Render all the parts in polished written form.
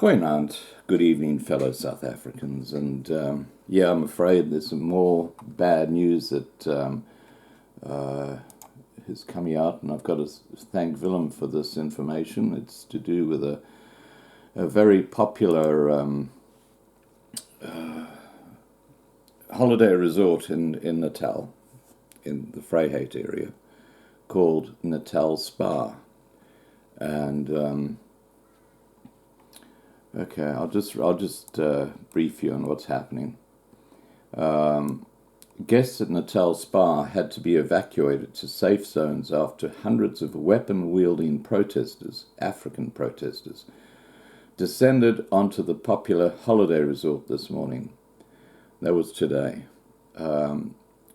Goeienaand, good evening, fellow South Africans. And I'm afraid there's some more bad news that is coming out, and I've got to thank Willem for this information. It's to do with a very popular holiday resort in Natal, in the Vryheid area, called Natal Spa. And okay, I'll just brief you on what's happening. Guests at Natal Spa had to be evacuated to safe zones after hundreds of weapon-wielding protesters, African protesters, descended onto the popular holiday resort this morning. That was today.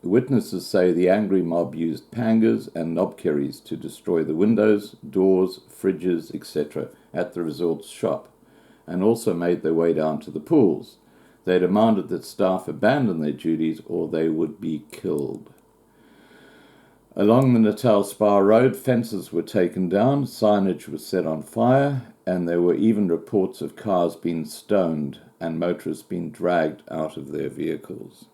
Witnesses say the angry mob used pangas and knobkerries to destroy the windows, doors, fridges, etc. at the resort's shop, and also made their way down to the pools. They demanded that staff abandon their duties or they would be killed. Along the Natal Spa Road, fences were taken down, signage was set on fire, and there were even reports of cars being stoned and motorists being dragged out of their vehicles.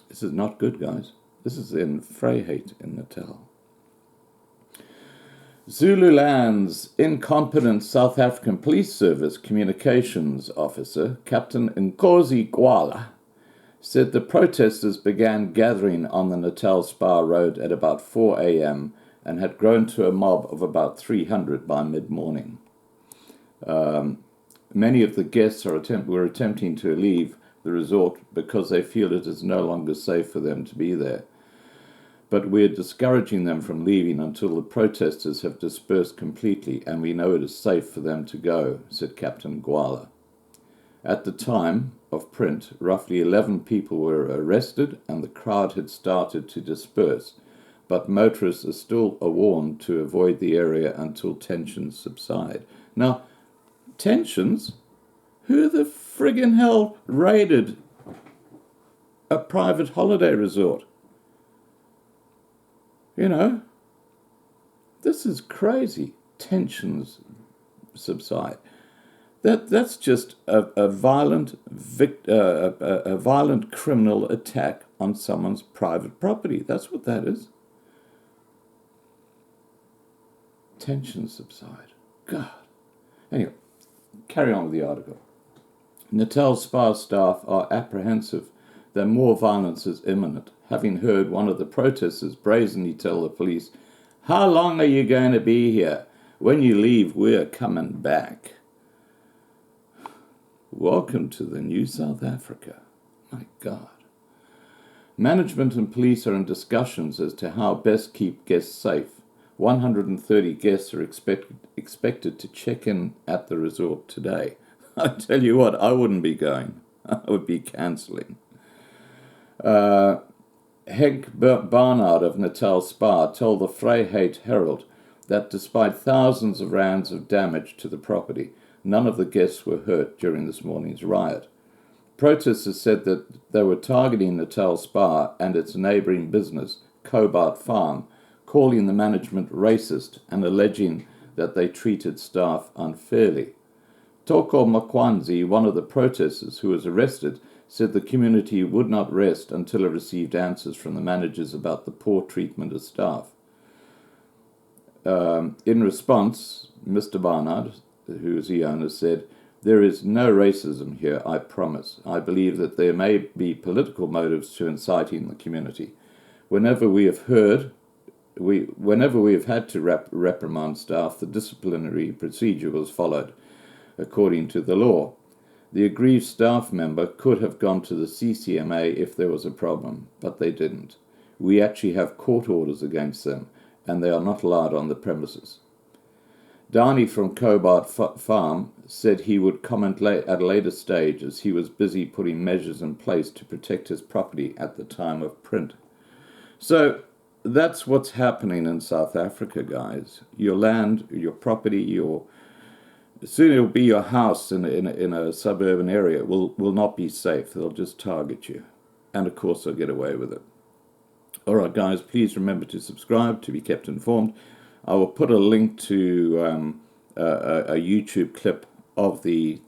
This is not good, guys. This is in Vryheid in Natal. Zululand's incompetent South African Police Service communications officer, Captain Nkosi Gwala, said the protesters began gathering on the Natal Spa Road at about 4 a.m. and had grown to a mob of about 300 by mid-morning. Many of the guests were attempting to leave the resort because they feel it is no longer safe for them to be there. But we're discouraging them from leaving until the protesters have dispersed completely and we know it is safe for them to go, said Captain Gwala. At the time of print, roughly 11 people were arrested and the crowd had started to disperse, but motorists are still warned to avoid the area until tensions subside. Now, tensions? Who the friggin' hell raided a private holiday resort? You know, this is crazy. Tensions subside. That's just a violent criminal attack on someone's private property. That's what that is. Tensions subside. God. Anyway, carry on with the article. Natal Spa staff are apprehensive that more violence is imminent, having heard one of the protesters brazenly tell the police, "How long are you going to be here? When you leave, we're coming back." Welcome to the new South Africa. My God. Management and police are in discussions as to how best keep guests safe. 130 guests are expected to check in at the resort today. I tell you what, I wouldn't be going. I would be cancelling. Henk Barnard of Natal Spa told the Vryheid Herald that despite thousands of rands of damage to the property, none of the guests were hurt during this morning's riot. Protesters said that they were targeting Natal Spa and its neighbouring business, Cobalt Farm, calling the management racist and alleging that they treated staff unfairly. Toko Makwanzi, one of the protesters who was arrested, said the community would not rest until it received answers from the managers about the poor treatment of staff. In response, Mr. Barnard, who is the owner, said, "There is no racism here, I promise. I believe that there may be political motives to inciting the community. Whenever we have had to reprimand staff, the disciplinary procedure was followed, according to the law. The aggrieved staff member could have gone to the CCMA if there was a problem, but they didn't. We actually have court orders against them, and they are not allowed on the premises." Dani from Cobalt Farm said he would comment at a later stage as he was busy putting measures in place to protect his property at the time of print. So that's what's happening in South Africa, guys. Your land, your property, soon it'll be your house in a suburban area will not be safe. They'll just target you. And of course they'll get away with it. All right, guys, please remember to subscribe to be kept informed. I will put a link to a YouTube clip of the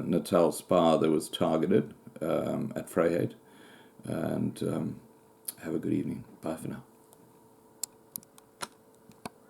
Natal Spa that was targeted at Vryheid. And have a good evening. Bye for now.